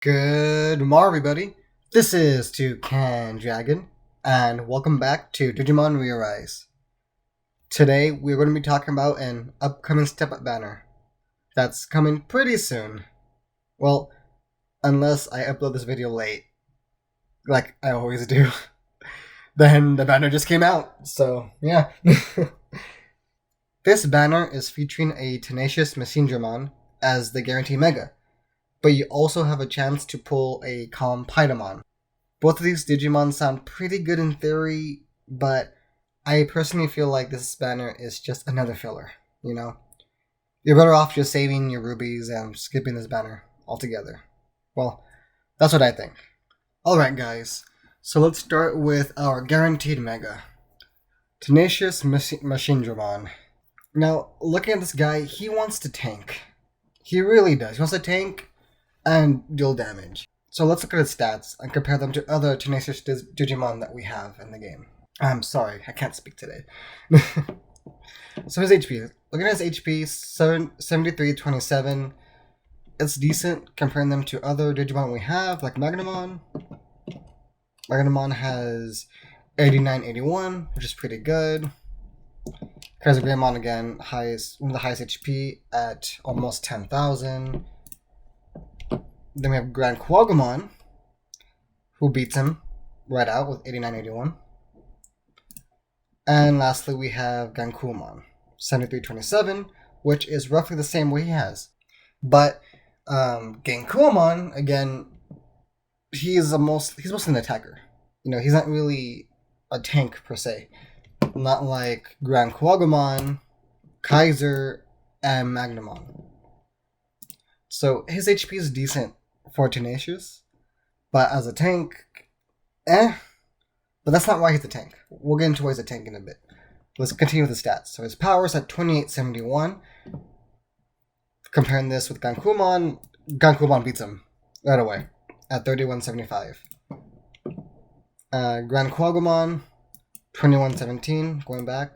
Good morning, everybody. This is Toucan Dragon, and welcome back to Digimon Rearise. Today, we're going to be talking about an upcoming step-up banner that's coming pretty soon. Well, unless I upload this video late, like I always do, then the banner just came out, so yeah. This banner is featuring a Tenacious Machinedramon as the Guarantee Mega, but you also have a chance to pull a Calm Piedmon. Both of these Digimon sound pretty good in theory, but I personally feel like this banner is just another filler, you know? You're better off just saving your rubies and skipping this banner altogether. Well, that's what I think. Alright guys, so let's start with our Guaranteed Mega. Tenacious Machinedramon. Now, looking at this guy, he wants to tank. He really does. He wants to tank and deal damage. So let's look at his stats and compare them to other Tenacious Digimon that we have in the game. I'm sorry, I can't speak today. So his HP. Looking at his HP, 7327. It's decent comparing them to other Digimon we have, like Magnamon. Magnamon has 8981, which is pretty good. Kaiser Greymon again, one of the highest HP at almost 10,000. Then we have Grand Quagumon, who beats him right out with 8981. And lastly, we have Gankumon, 7327, which is roughly the same way he has. But Gankumon, again, he's mostly an attacker. You know, he's not really a tank per se. Not like Grand Quagumon, Kaiser, and Magnamon. So his HP is decent for Tenacious, but as a tank, But that's not why he's a tank. We'll get into why he's a tank in a bit. Let's continue with the stats. So his power is at 2871. Comparing this with Gankumon, Gankumon beats him right away at 3175. Grand Quagumon, 2117, going back.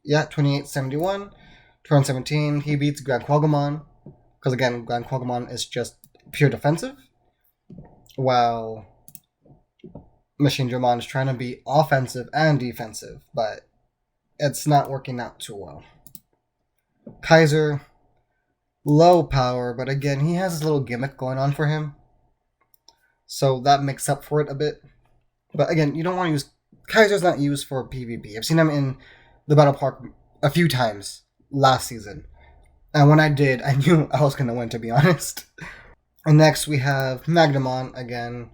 Yeah, 2871. 2117, he beats Grand Quagumon. Because again, Grand Quagumon is just pure defensive. While Machinedramon is trying to be offensive and defensive, but it's not working out too well. Kaiser, low power, but again, he has this little gimmick going on for him. So that makes up for it a bit. But again, you don't want to use... Kaiser's not used for PvP. I've seen him in the Battle Park a few times last season. And when I did, I knew I was going to win, to be honest. And next we have Magnamon again.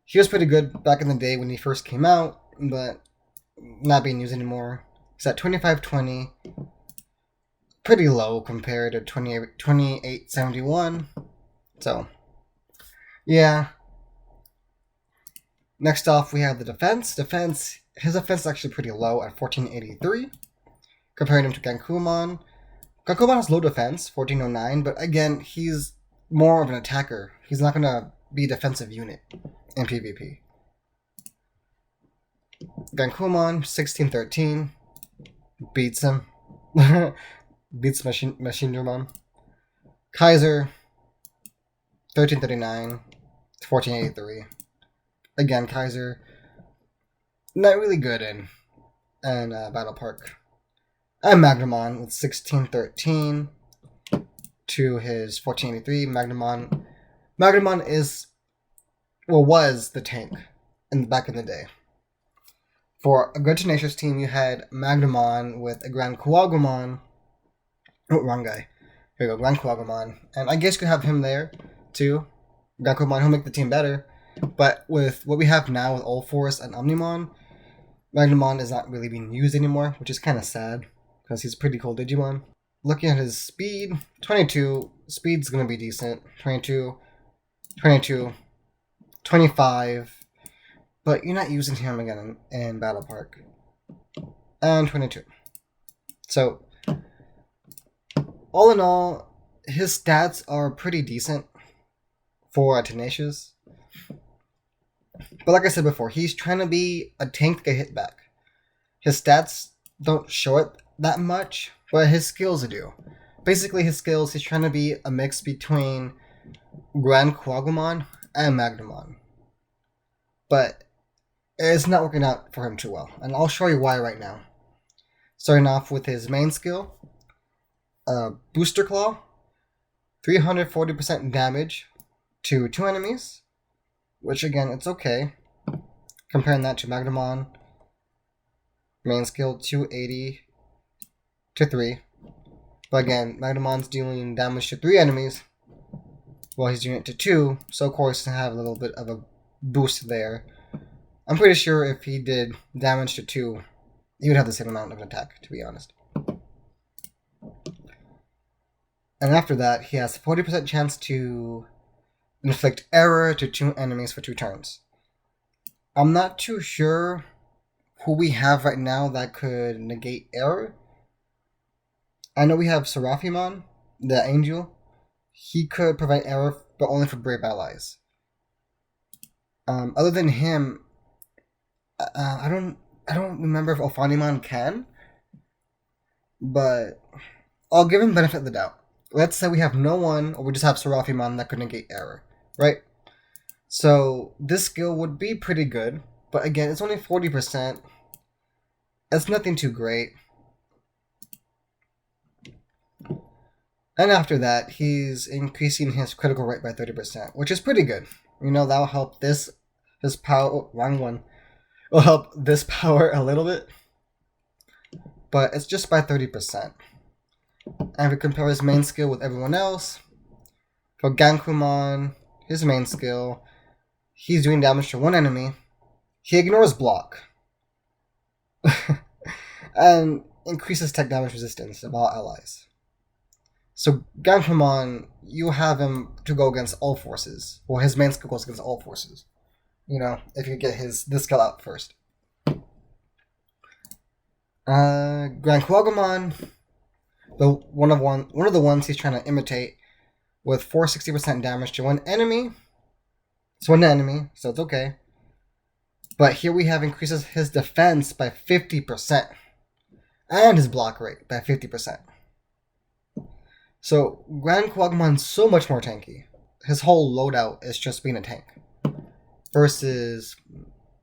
He was pretty good back in the day when he first came out, but not being used anymore. He's at 2520. Pretty low compared to 2871. So, yeah. Next off, we have the defense. His defense is actually pretty low at 1483. Comparing him to Gankumon. Gankumon has low defense, 1409, but again, he's more of an attacker. He's not going to be a defensive unit in PvP. Gankumon, 1613, beats him. Beats Machinedramon. Kaiser, 1339, 1483. Again, Kaiser, not really good in Battle Park. And Magnamon with 1613 to his 1483. Magnamon was the tank back in the day. For a good Tenacious team, you had Magnamon with a Grand Quagumon. Oh, wrong guy. Here we go, Grand Quagumon. And I guess you could have him there, too. Grand Quagumon, he'll make the team better. But with what we have now with All Force and Omnimon, Magnamon is not really being used anymore, which is kind of sad, because he's a pretty cool Digimon. Looking at his speed, 22. Speed's going to be decent. 22, 22, 25. But you're not using him again in Battle Park. And 22. So, all in all, his stats are pretty decent for a Tenacious. But like I said before, he's trying to be a tank to get hit back. His stats don't show it that much, but his skills do. Basically, his skills, he's trying to be a mix between Grand Quagumon and Magnamon. But it's not working out for him too well, and I'll show you why right now. Starting off with his main skill, Booster Claw, 340% damage to 2 enemies, which again, it's okay. Comparing that to Magnamon, main skill 280 to 3. But again, Magnamon's dealing damage to 3 enemies, while he's doing it to 2, so of course he'll have a little bit of a boost there. I'm pretty sure if he did damage to 2, he would have the same amount of attack, to be honest. And after that, he has a 40% chance to inflict error to 2 enemies for 2 turns. I'm not too sure who we have right now that could negate error. I know we have Seraphimon, the angel. He could prevent error, but only for brave allies. Other than him, I don't remember if Ophanimon can, but I'll give him benefit of the doubt. Let's say we have no one, or we just have Seraphimon that could negate error, right? So this skill would be pretty good, but again, it's only 40%. It's nothing too great. And after that, he's increasing his critical rate by 30%, which is pretty good. You know, that'll help his power. Oh, wrong one. Will help this power a little bit, but it's just by 30%. And if we compare his main skill with everyone else, for Gankumon, his main skill, he's doing damage to 1 enemy. He ignores block. And increases tech damage resistance of all allies. So Gankumon, you have him to go against all forces. Well, his main skill goes against all forces. You know, if you get this skill out first. Grand Kuagamon, one of the ones he's trying to imitate, with 460% damage to 1 enemy. It's 1 enemy, so it's okay. But here we have increases his defense by 50%. And his block rate by 50%. So Grand Kuagumon's so much more tanky. His whole loadout is just being a tank. Versus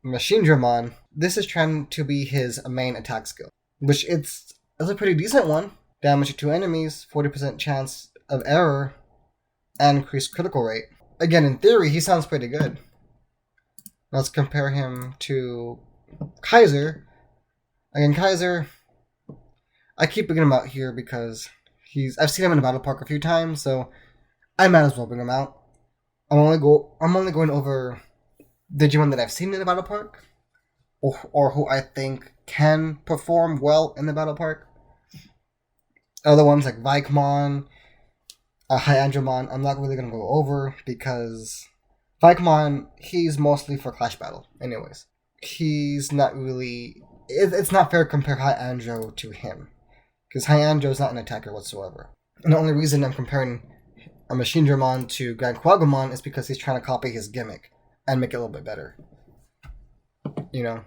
Machinedramon, this is trying to be his main attack skill, which it's a pretty decent one. Damage to 2 enemies, 40% chance of error, and increased critical rate. Again, in theory, he sounds pretty good. Let's compare him to Kaiser. Again, Kaiser, I keep bringing him out here because I've seen him in a battle park a few times, so I might as well bring him out. I'm only going over Digimon that I've seen in the battle park, or who I think can perform well in the battle park. Other ones like Vikemon, Hyandramon, I'm not really going to go over because Vikemon, he's mostly for Clash Battle anyways. He's not really... It's not fair to compare Hyandro to him, because Hyandro's not an attacker whatsoever. And the only reason I'm comparing a Machinedramon to Grand Kuagamon is because he's trying to copy his gimmick and make it a little bit better. You know?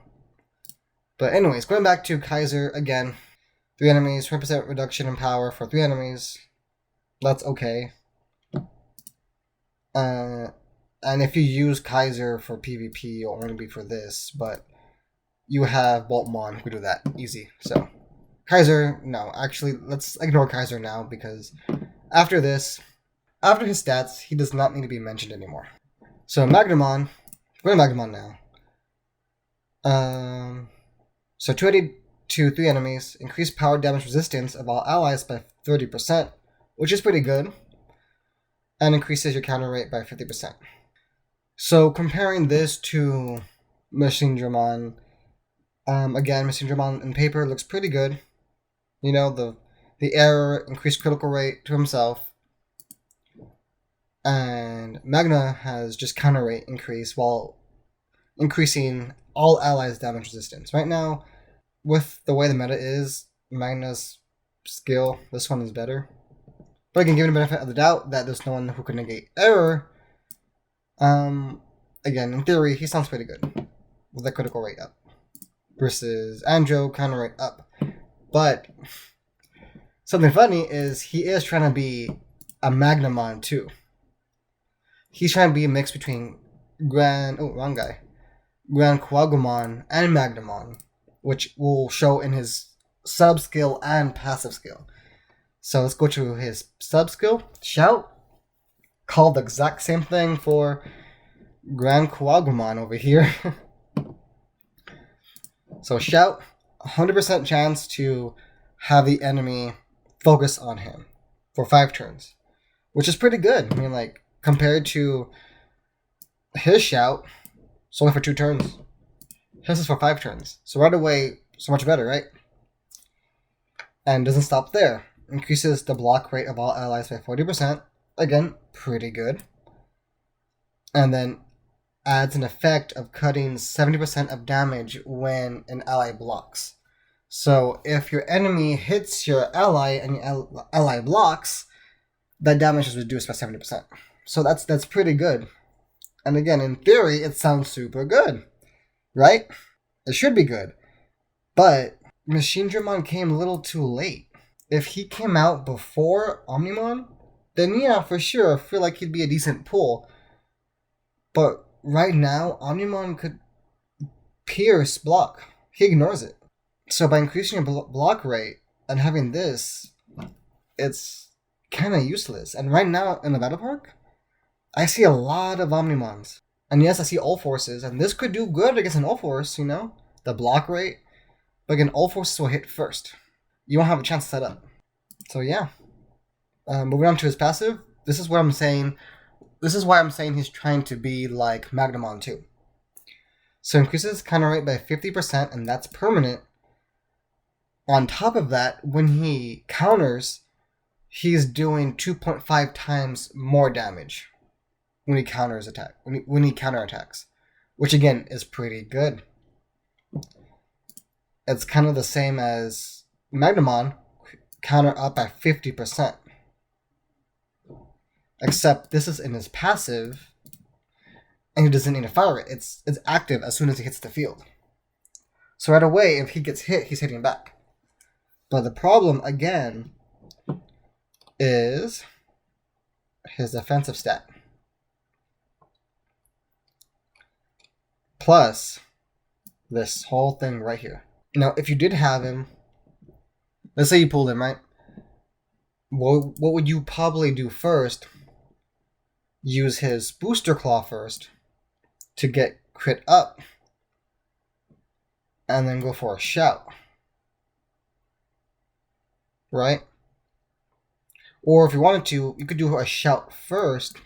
But anyways, going back to Kaiser again. 3 enemies, 20% reduction in power for 3 enemies. That's okay. And if you use Kaiser for PvP, it'll only be for this, but you have Boltmon who do that easy. So Kaiser, no, actually let's ignore Kaiser now, because after his stats, he does not need to be mentioned anymore. So Magnamon, we're going to Magnamon now. So 280 to 3 enemies, increased power damage resistance of all allies by 30%, which is pretty good, and increases your counter rate by 50%. So comparing this to Machinedramon, again, Machinedramon in paper looks pretty good. You know, the error, increased critical rate to himself, and Magna has just counter rate increase while increasing all allies' damage resistance. Right now, with the way the meta is, Magna's skill, this one is better. But I can give it a benefit of the doubt that there's no one who can negate error. Again, in theory, he sounds pretty good with the critical rate up. Versus Andro, counter rate up. But something funny is he is trying to be a Magnamon too. he's trying to be a mix between Grand Quagumon and Magnamon, which will show in his sub skill and passive skill. So let's go to his sub skill, Shout. Called the exact same thing for Grand Quagumon over here. So Shout, 100% chance to have the enemy focus on him for 5 turns, which is pretty good. I mean, like, compared to his Shout, it's only for 2 turns. His is for 5 turns. So right away, so much better, right? And doesn't stop there. Increases the block rate of all allies by 40%. Again, pretty good. And then adds an effect of cutting 70% of damage when an ally blocks. So if your enemy hits your ally and your ally blocks, that damage is reduced by 70%. So that's pretty good. And again, in theory, it sounds super good, right? It should be good. But Machinedramon came a little too late. If he came out before Omnimon, then yeah, for sure, I feel like he'd be a decent pull. But right now, Omnimon could pierce block. He ignores it. So by increasing your block rate and having this, it's kind of useless. And right now, in the Battle Park, I see a lot of Omnimons. And yes, I see All Forces, and this could do good against an All Force, you know? The block rate. But again, All Forces will hit first. You won't have a chance to set up. So yeah. Moving on to his passive, this is what I'm saying. This is why I'm saying he's trying to be like Magnamon too. So increases counter rate by 50%, and that's permanent. On top of that, when he counters, he's doing 2.5 times more damage when he counters attack. When he counterattacks, which again is pretty good. It's kind of the same as Magnamon, counter up by 50%. Except this is in his passive, and he doesn't need to fire it. It's active as soon as he hits the field. So right away, if he gets hit, he's hitting back. But the problem, again, is his offensive stat. Plus this whole thing right here. Now, if you did have him, let's say you pulled him, right? What would you probably do first? Use his Booster Claw first to get crit up, and then go for a Shout. Right? Or if you wanted to, you could do a Shout first.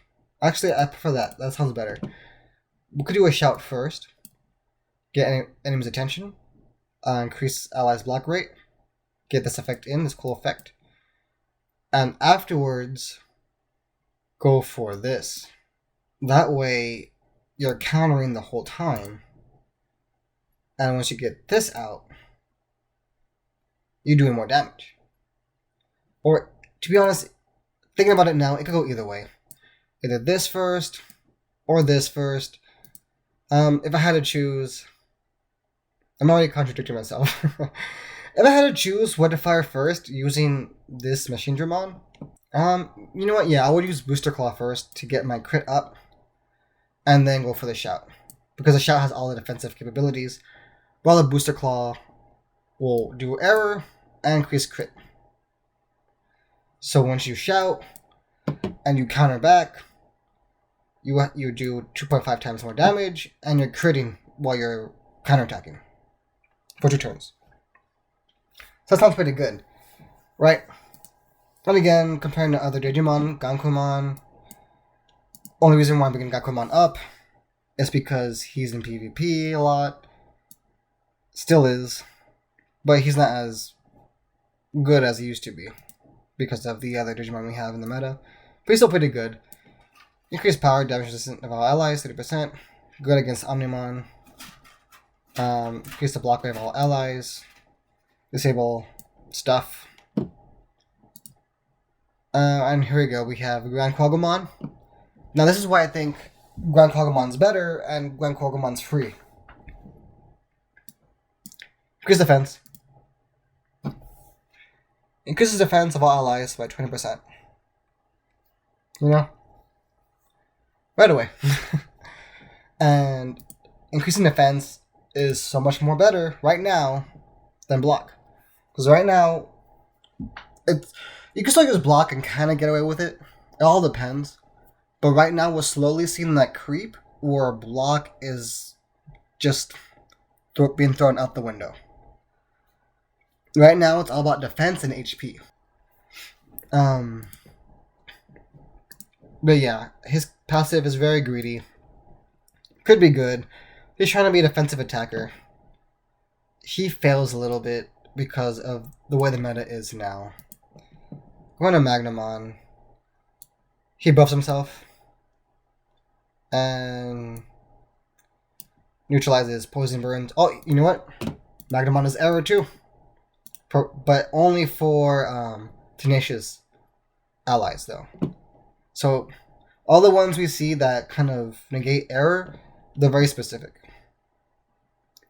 Actually, I prefer that. That sounds better. We could do a Shout first. Get enemy's attention. Increase allies' block rate. Get this effect in, this cool effect. And afterwards, go for this. That way, you're countering the whole time. And once you get this out, you're doing more damage. Or, to be honest, thinking about it now, it could go either way. Either this first, or this first. If I had to choose... I'm already contradicting myself. If I had to choose what to fire first using this Machinedramon, you know what? Yeah, I would use Booster Claw first to get my crit up, and then go for the Shout. Because the Shout has all the defensive capabilities, while the Booster Claw will do error and increase crit. So once you Shout, and you counter back, you do 2.5 times more damage, and you're critting while you're counterattacking for 2 turns. So that sounds pretty good, right? And again, comparing to other Digimon, Gankumon, only reason why I'm bringing Gankumon up is because he's in PvP a lot. Still is, but he's not as good as he used to be because of the other Digimon we have in the meta. But he's still pretty good. Increased power, damage resistant of all allies, 30%. Good against Omnimon. Increase the block rate of all allies. Disable stuff. And here we go. We have Grand Quagumon. Now this is why I think Grand Quagumon's better and Grand Quagumon's free. Increase defense. Increases defense of all allies by 20%. You know? right away. And increasing defense is so much more better right now than block. Because right now, you can still use block and kind of get away with it. It all depends. But right now, we're slowly seeing that creep where block is just being thrown out the window. Right now, it's all about defense and HP. But yeah, his passive is very greedy. Could be good. He's trying to be a defensive attacker. He fails a little bit because of the way the meta is now. Going to Magnamon. He buffs himself. And neutralizes poison burns. Oh, you know what? Magnamon is error too. But only for tenacious allies, though. So, all the ones we see that kind of negate error, they're very specific.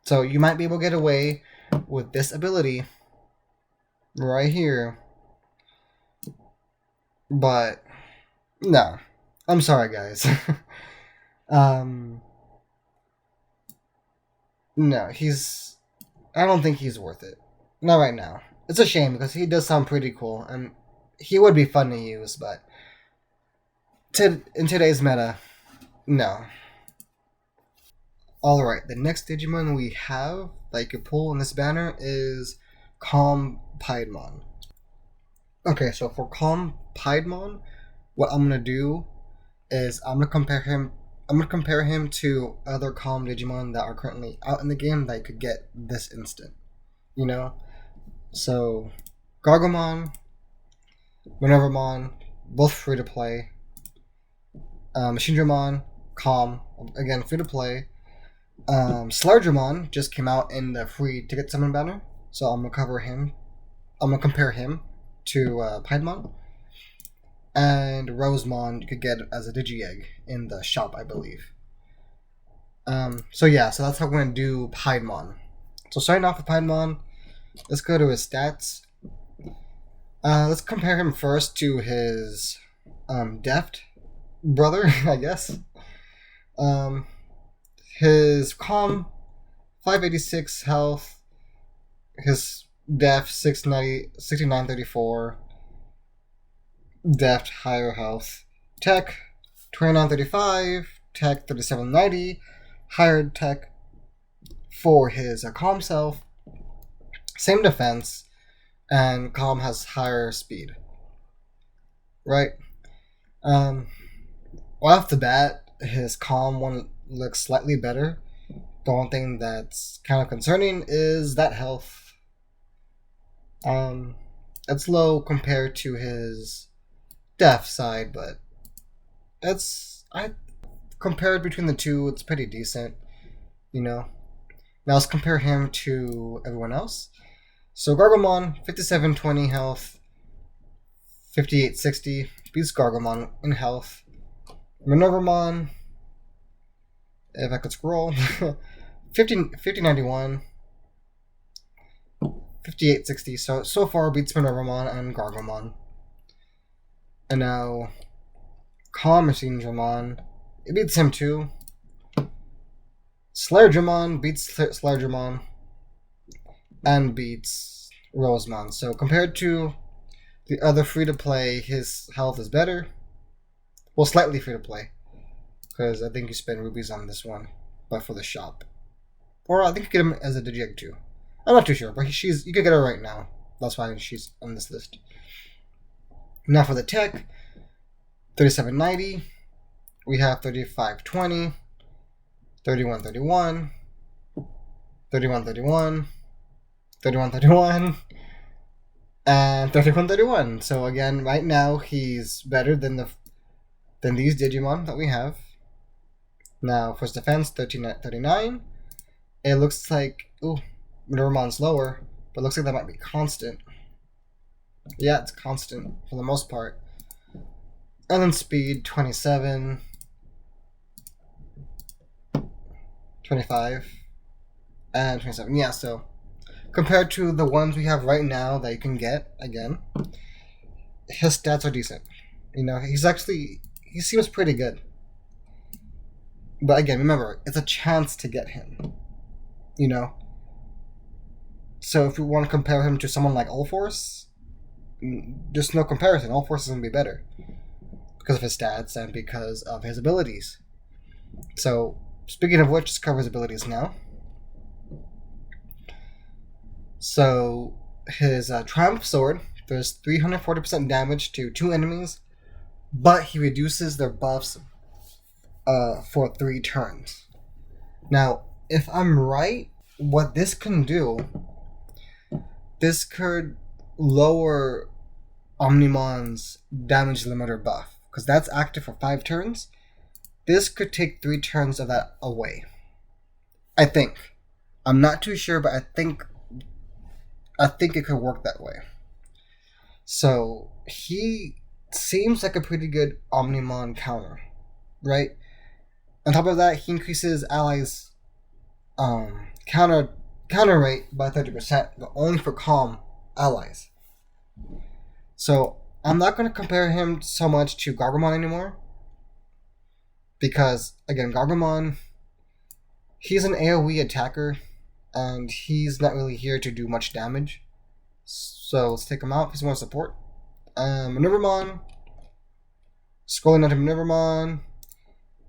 So, you might be able to get away with this ability right here. But, no. I'm sorry, guys. No, I don't think he's worth it. Not right now. It's a shame because he does sound pretty cool and he would be fun to use, but in today's meta, no. Alright, the next Digimon we have that you could pull in this banner is Piedmon. Okay, so for Piedmon, what I'm gonna do is I'm gonna compare him to other Calm Digimon that are currently out in the game that you could get this instant. You know? So, Gargomon, Minervamon, both free to play. Machinedramon, Calm, again free to play. Slardramon just came out in the free ticket summon banner, so I'm gonna cover him. I'm gonna compare him to Piedmon. And Rosemon you could get as a Digi-Egg in the shop, I believe. So that's how we're gonna do Piedmon. So starting off with Piedmon, let's go to his stats. Let's compare him first to his Deft brother, I guess. His Calm, 586 health. His Deft, 6934. Deft, higher health. Tech, 2935. Tech, 3790. Higher tech for his Calm self. Same defense, and Calm has higher speed. Right? Right off the bat, his Calm one looks slightly better. The one thing that's kind of concerning is that health. It's low compared to his Def side, but compared between the two, it's pretty decent, you know. Now let's compare him to everyone else. So Gargomon, 5720 health, 5860, beats Gargomon in health. Minervamon, if I could scroll, 5091, 5860, so far beats Minervamon and Gargomon. And now, Calm Machinedramon, it beats him too. Slardramon beats Slardramon and beats Rosemon. So compared to the other free-to-play, his health is better. Well, slightly free-to-play. Because I think you spend rubies on this one, but for the shop. Or I think you get him as a Digi-Egg too. I'm not too sure, but you could get her right now. That's why she's on this list. Now for the tech, 3790, we have 3520, 3131, 3131, 3131, and 3131. So again, right now he's better than these Digimon that we have. Now for his defense, 1339. It looks like Minervamon's lower, but it looks like that might be constant. Yeah, it's constant for the most part. And then speed, 27, 25, and 27. Yeah, so compared to the ones we have right now that you can get, again, his stats are decent. You know, he seems pretty good. But again, remember, it's a chance to get him. You know? So if you want to compare him to someone like Allforce, just no comparison. Allforce is going to be better. Because of his stats and because of his abilities. So, speaking of which, let's cover his abilities now. So, his Triumph Sword does 340% damage to 2 enemies, but he reduces their buffs for 3 turns. Now, if I'm right, what this can do, this could lower Omnimon's damage limiter buff, because that's active for 5 turns. This could take 3 turns of that away. I think. I'm not too sure, but I think it could work that way. So, he seems like a pretty good Omnimon counter, right? On top of that, he increases allies' counter rate by 30%, but only for calm allies. So, I'm not going to compare him so much to Gargomon anymore. Because, again, Gargomon, he's an AoE attacker, and he's not really here to do much damage. So, let's take him out. He's more support. Maneuvermon. Scrolling down to Maneuvermon.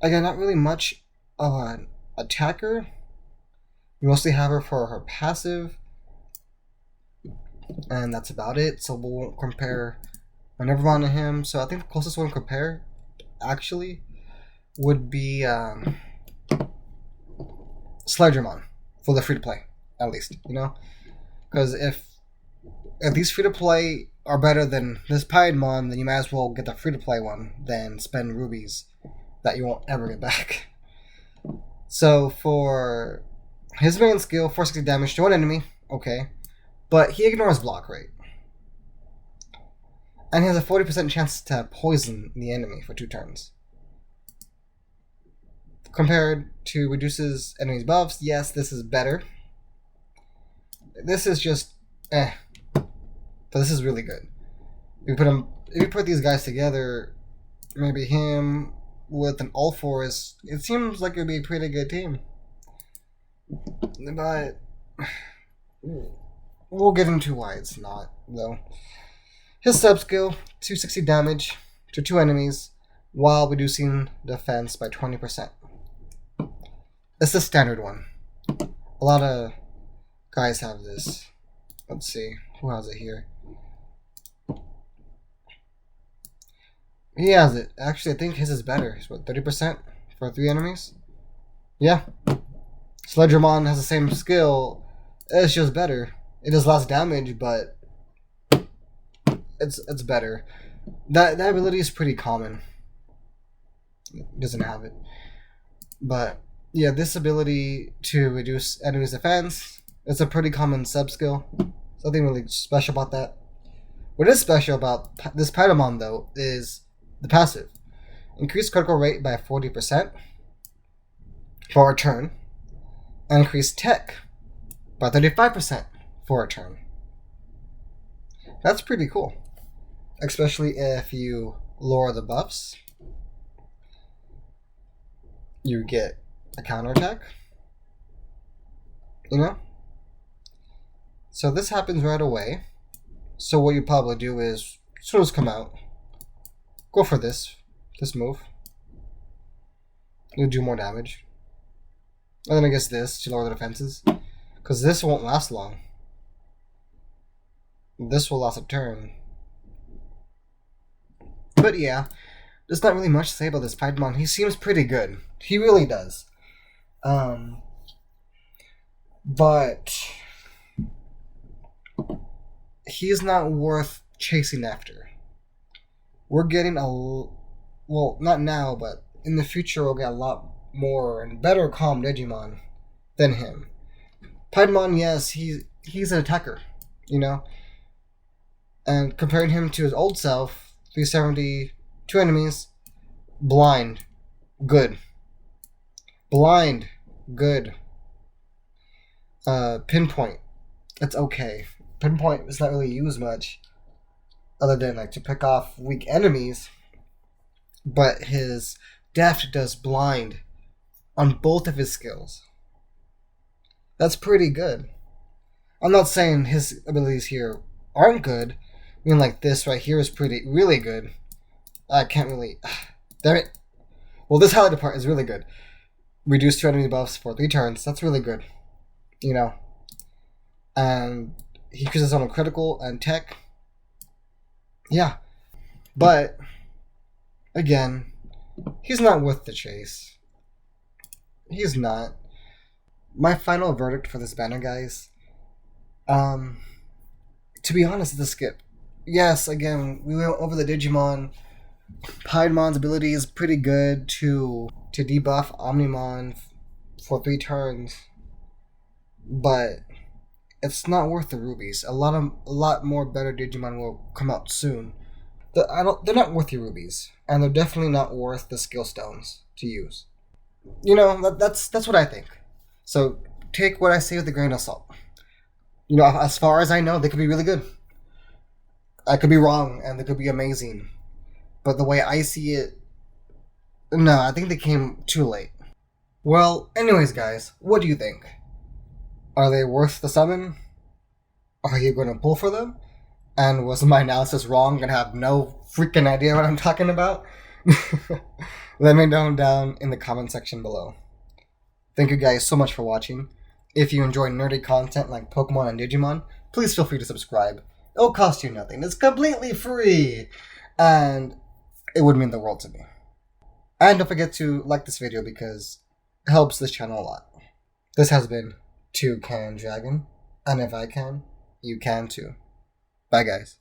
Again, not really much of an attacker. We mostly have her for her passive. And that's about it. So, we won't compare Maneuvermon to him. So, I think the closest one to compare, actually, would be Sledgermon for the free-to-play, at least, you know? Because if these free-to-play are better than this Piedmon, then you might as well get the free-to-play one than spend rubies that you won't ever get back. So for his main skill, 460 damage to one enemy, okay, but he ignores block rate. And he has a 40% chance to poison the enemy for 2 turns. Compared to reduces enemies' buffs, yes, this is better. This is just but this is really good. If you put these guys together, maybe him with an Allforce, it seems like it would be a pretty good team. But we'll get into why it's not, though. His sub skill, 260 damage to 2 enemies while reducing defense by 20%. It's the standard one. A lot of guys have this. Let's see. Who has it here? He has it. Actually, I think his is better. It's what, 30% for 3 enemies? Yeah. Sledgermon has the same skill. It's just better. It does less damage, but it's better. That ability is pretty common. It doesn't have it. But yeah, this ability to reduce enemies' defense, it's a pretty common sub-skill. Nothing really special about that. What is special about this Piedmon, though, is the passive. Increase critical rate by 40% for a turn, and increase tech by 35% for a turn. That's pretty cool. Especially if you lower the buffs. You get a counterattack. You know? So this happens right away. So what you probably do is, as soon as come out, go for this move. You'll do more damage. And then I guess this to lower the defenses. Because this won't last long. This will last a turn. But yeah, there's not really much to say about this Piedmon. He seems pretty good. He really does. But he's not worth chasing after. We're getting well, not now, but in the future we'll get a lot more and better calm Digimon than him. Piedmon, yes, he's an attacker, you know? And comparing him to his old self, 370, 2 enemies, blind, good. Blind, good. Pinpoint, it's okay. Pinpoint is not really used much, other than like to pick off weak enemies. But his deft does blind on both of his skills. That's pretty good. I'm not saying his abilities here aren't good. I mean, like, this right here is really good. I can't really... Damn it. Well, this highlighted part is really good. Reduce 2 enemy buffs for 3 turns. That's really good. You know. And he increases on a critical and tech. Yeah. But, again, he's not worth the chase. He's not. My final verdict for this banner, guys, to be honest, it's a skip. Yes, again, we went over the Digimon. Piedmon's ability is pretty good to debuff Omnimon for 3 turns, but it's not worth the rubies. A lot more better Digimon will come out soon. They're not worth the rubies, and they're definitely not worth the skill stones to use. You know, that's what I think. So take what I say with a grain of salt. You know, as far as I know, they could be really good. I could be wrong, and they could be amazing. But the way I see it, no, I think they came too late. Well, anyways, guys, what do you think? Are they worth the summon? Are you going to pull for them? And was my analysis wrong and have no freaking idea what I'm talking about? Let me know down in the comment section below. Thank you guys so much for watching. If you enjoy nerdy content like Pokemon and Digimon, please feel free to subscribe. It'll cost you nothing. It's completely free. And it would mean the world to me. And don't forget to like this video because it helps this channel a lot. This has been Toucan Dragon. And if I can, you can too. Bye, guys.